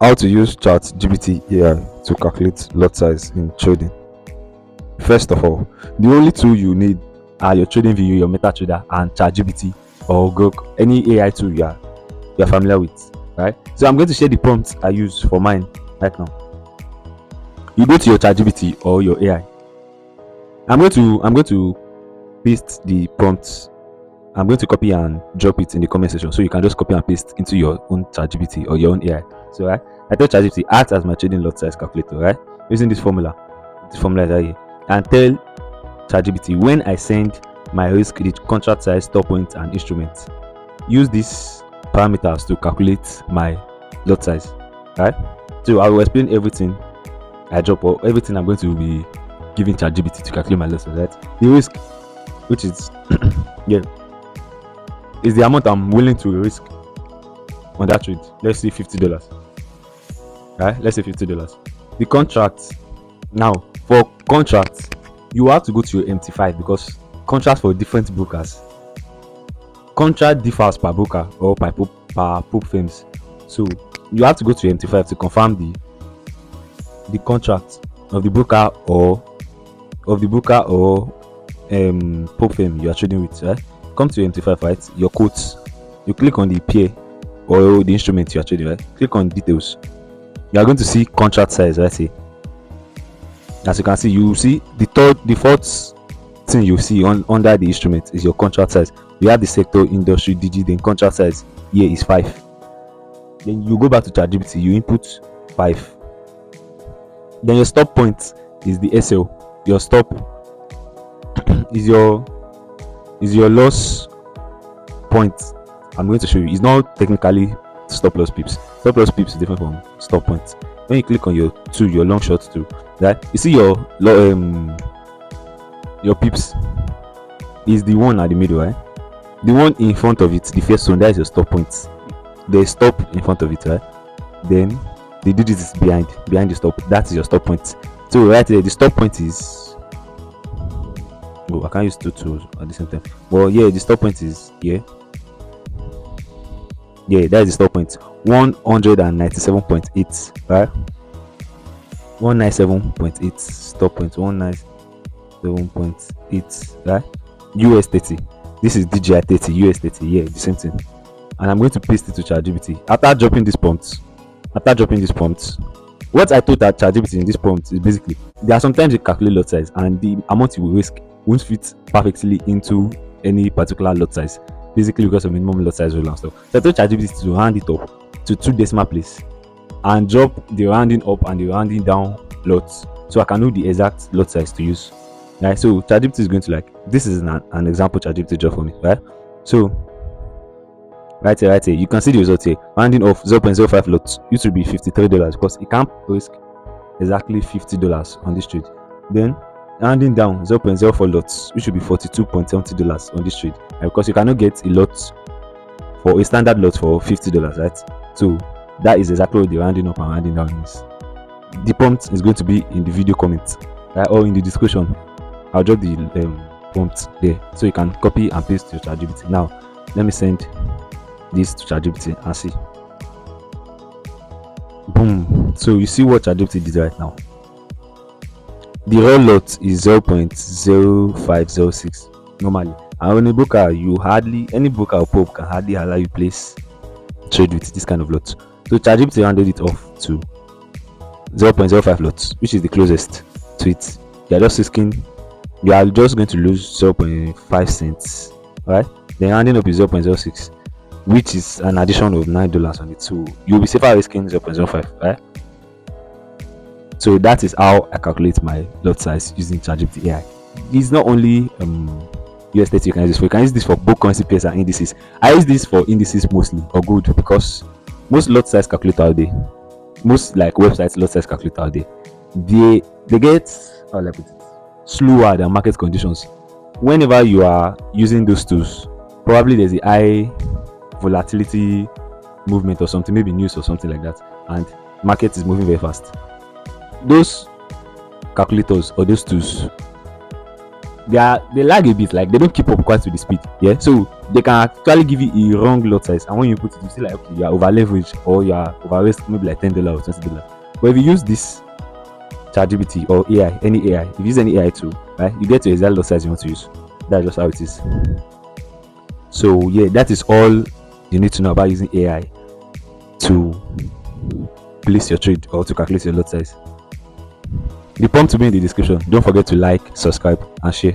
How to use ChatGPT AI to calculate lot size in trading. First of all, the only tool you need are your trading view, your MetaTrader, and ChatGPT or Grok, any AI tool you're familiar with, right? So I'm going to share the prompts I use for mine right now. You go to your ChatGPT or your AI. I'm going to paste the prompts. I'm going to copy and drop it in the comment section, so you can just copy and paste into your own ChatGPT or your own AI. So right, I tell ChatGPT act as my trading lot size calculator, right? Using this formula is right here, and tell ChatGPT when I send my risk, the contract size, stop point, and instrument. Use these parameters to calculate my lot size, right? So I will explain everything I drop or everything I'm going to be giving ChatGPT to calculate my lot size, right? The risk, which is yeah, is the amount I'm willing to risk on that trade. Let's say $50. Right? Let's say $50. The contract, now for contracts, you have to go to your MT5 because contracts for different brokers. Contract differs per broker or per pop firms. So you have to go to MT5 to confirm the contract of the broker or pop firm you are trading with, right? Come to MT5, right? Your quotes. You click on the pair or the instrument you are trading, right? Click on details. You are going to see contract size right here. As you can see, you see the fourth thing you see under the instrument is your contract size. You have the sector, industry, digit, then contract size here is 5. Then you go back to ChatGPT, you input 5. Then your stop point is the SL. Your stop is your loss point. I'm going to show you. It's not technically stop loss pips. Stop loss pips is different from stop point. When you click on your long short tool, right, you see your pips is the one at the middle, right? The one in front of it, the first one, that is your stop point. There's stop in front of it, right? Then the digit is behind the stop. That is your stop point. So right there, the stop point is, I can't use two tools at the same time. Well, yeah, the stop point is here. Yeah, that is the stop point. 197.8, right? 197.8 stop point. 197.8, right? US 30. This is DJI 30, US 30. Yeah, the same thing. And I'm going to paste it to ChatGPT. After dropping this prompt, what I told that ChatGPT in this prompt is basically there are sometimes you calculate lot size and the amount you will risk won't fit perfectly into any particular lot size, basically because of minimum lot size rule and stuff. So I told ChatGPT to round it up to 2 decimal place and drop the rounding up and the rounding down lots, so I can know the exact lot size to use. Right, so ChatGPT is going to this is an example ChatGPT draw for me, right? So right here, you can see the result here. Rounding off 0.05 lots used to be $53 because it can't risk exactly $50 on this trade. Then rounding down 0.04 lots, which should be $42.70 on this trade, and because you cannot get a lot for a standard lot for $50, right? So that is exactly what the rounding up and rounding down is. The prompt is going to be in the video comments, right, or in the description. I'll drop the prompt there so you can copy and paste to ChatGPT. Now let me send this to ChatGPT and see. Boom. So you see what ChatGPT did right now. The raw lot is 0.0506 normally, and on a broker, any broker or pub can hardly allow you place trade with this kind of lot. So ChatGPT rounded it off to 0.05 lots, which is the closest to it. You are just going to lose 0.5 cents, right? Then rounding up is 0.06, which is an addition of $9 on it. So you'll be safer risking 0.05, right? So that is how I calculate my lot size using ChatGPT AI. It's not only US 30 you can use this for. You can use this for both currency pairs and indices. I use this for indices mostly or good because most lot size calculator out there, most websites lot size calculator out there, they get slower than market conditions. Whenever you are using those tools, probably there's a high volatility movement or something, maybe news or something like that, and market is moving very fast. Those calculators or those tools, they lag a bit, they don't keep up quite with the speed. Yeah, so they can actually give you a wrong lot size, and when you put it, you see like okay, you are over leveraged or you are over risk, maybe like $10 or $20. But if you use this ChatGPT or AI, any AI, if you use any AI tool, right, you get to exact lot size you want to use. That's just how it is. So yeah, that is all you need to know about using AI to place your trade or to calculate your lot size. The prompt will be in the description. Don't forget to like, subscribe, and share.